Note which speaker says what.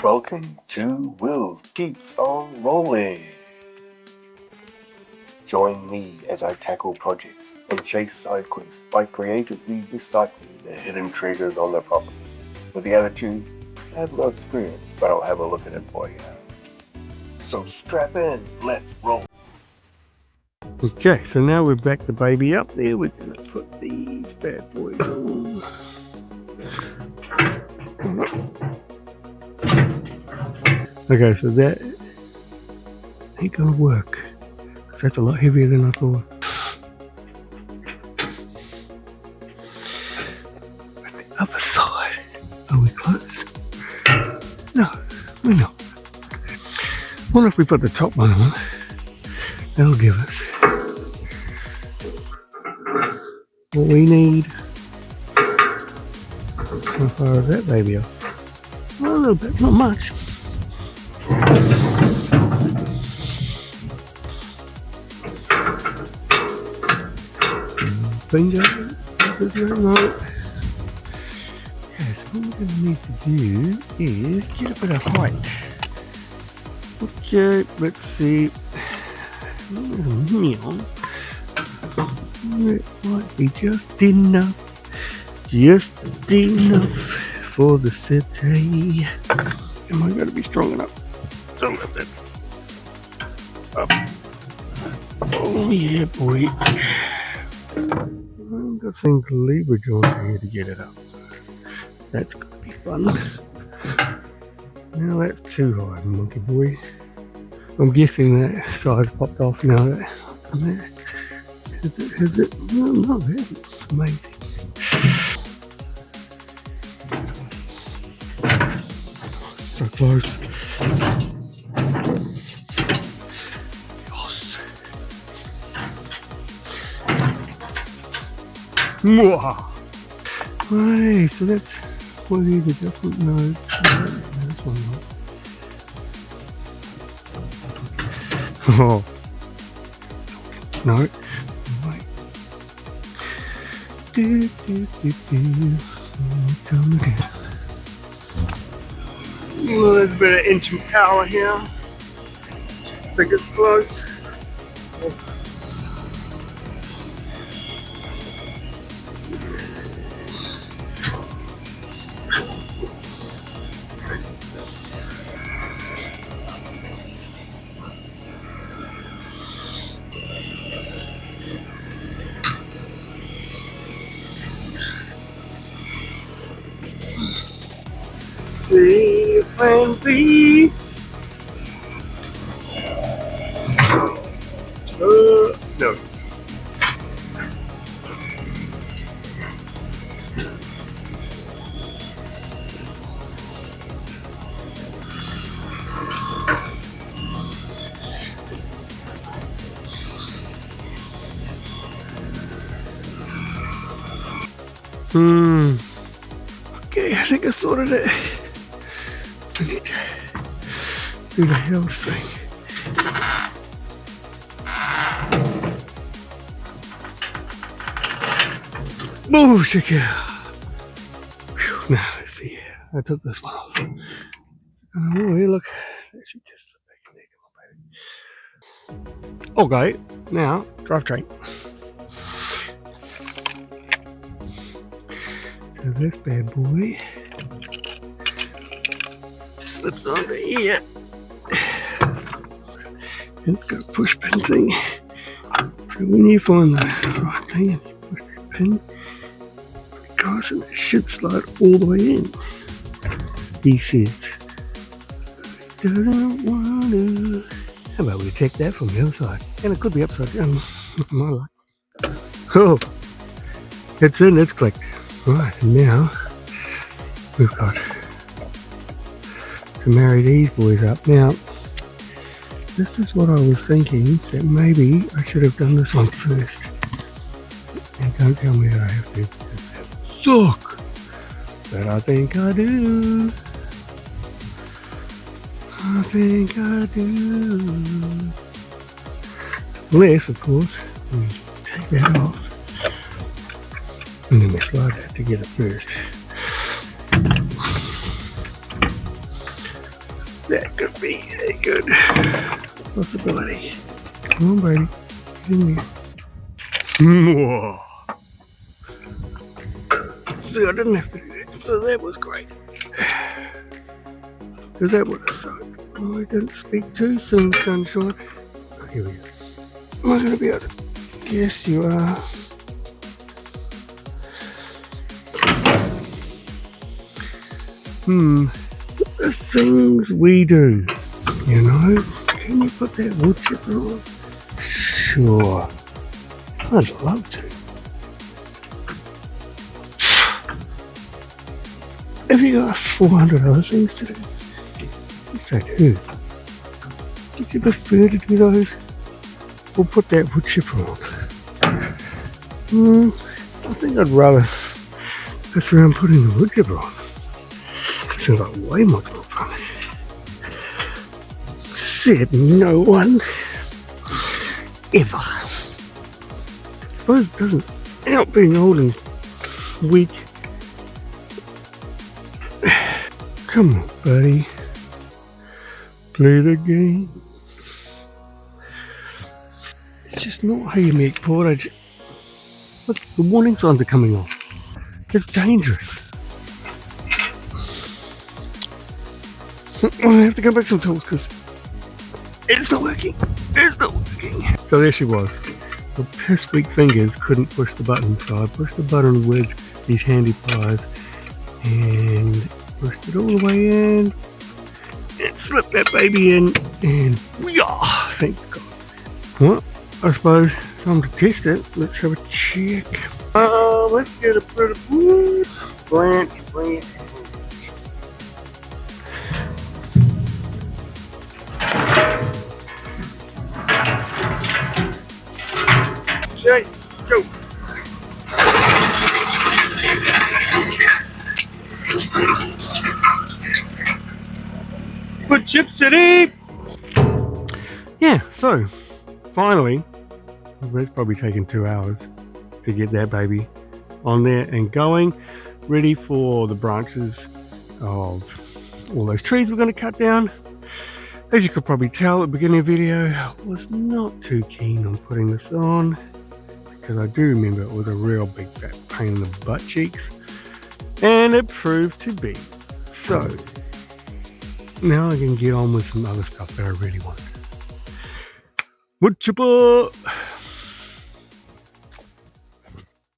Speaker 1: Welcome to Willz Keeps on Rolling. Join me as I tackle projects and chase side quests by creatively recycling the hidden treasures on the property. With the attitude, I have no experience, but I'll have a look at it for you. So strap in, let's roll.
Speaker 2: Okay, so now we've backed the baby up there. We're going to put these bad boys on. Okay, so that ain't going to work. That's a lot heavier than I thought. The other side. Are we close? No, we're not. What if we put the top one on? That'll give us what we need. How far is that baby off? Well, a little bit, not much. Finger, right. Okay, so what we're going to need to do is get a bit of height. Okay, let's see. It might be just enough for the city. Am I going to be strong enough to lift it up? Oh yeah, boy. I've got some leverage on here to get it up. That's going to be fun. Now that's too high, monkey boy. I'm guessing that side's popped off now. Is it? No, not really. It's amazing. So close. Mwah! Hey, so that's one of these adjustment nodes. This one not. Oh. No. Wait. Come again. Well, there's a bit of engine power here. I think it's close. See, plan B. No. Okay, I think I sorted it. I need to do the hill thing. Oh, check it out. Whew, now let's see. I took this one off. Oh, here, look. That should just back in there. Come on, baby. Okay, now drivetrain. So this bad boy slips onto here. It's got a push pin thing. So when you find the right thing and you push that pin, it goes and it should slide all the way in. He says, don't wanna. How about we check that from the other side? And it could be upside down. Look at my luck. Oh, it's in, it's clicked. Right, and now we've got to marry these boys up. Now, this is what I was thinking, that maybe I should have done this one first. And don't tell me that I have to, because that would suck. But I think I do. I think I do. Unless, of course, we take that off. And then we slide that together first. That could be a good possibility. Come on, Brady. Get in there. Whoa. See, I didn't have to do that. So that was great. Because that would have sucked. Oh, I didn't speak too soon, sunshine. Oh, here we go. Am I going to be able to? Yes, you are. The things we do, you know? Can you put that wood chipper on? Sure. I'd love to. Have you got 400 other things to do? Yes, I do. Would you prefer to do those? Or put that wood chipper on? I think I'd rather mess around putting the wood chipper on. Sounds like way much more fun. Said no one ever. Suppose it doesn't help being old and weak. Come on, buddy. Play the game. It's just not how you make porridge. Look, the warning signs are coming on. It's dangerous. I have to go back some tools because it's not working. It's not working. So there she was. The piss weak fingers couldn't push the button, so I pushed the button with these handy pliers and pushed it all the way in and slipped that baby in and yeah, thank God. Well, I suppose time to test it. Let's have a check. Let's get a bit of wood. Branch. Okay, go. Good chip city. Yeah, so finally, it's probably taken 2 hours to get that baby on there and going, ready for the branches of all those trees we're going to cut down. As you could probably tell at the beginning of the video, I was not too keen on putting this on because I do remember it was a real big fat pain in the butt cheeks, and it proved to be. So now I can get on with some other stuff that I really want. Wood chipper!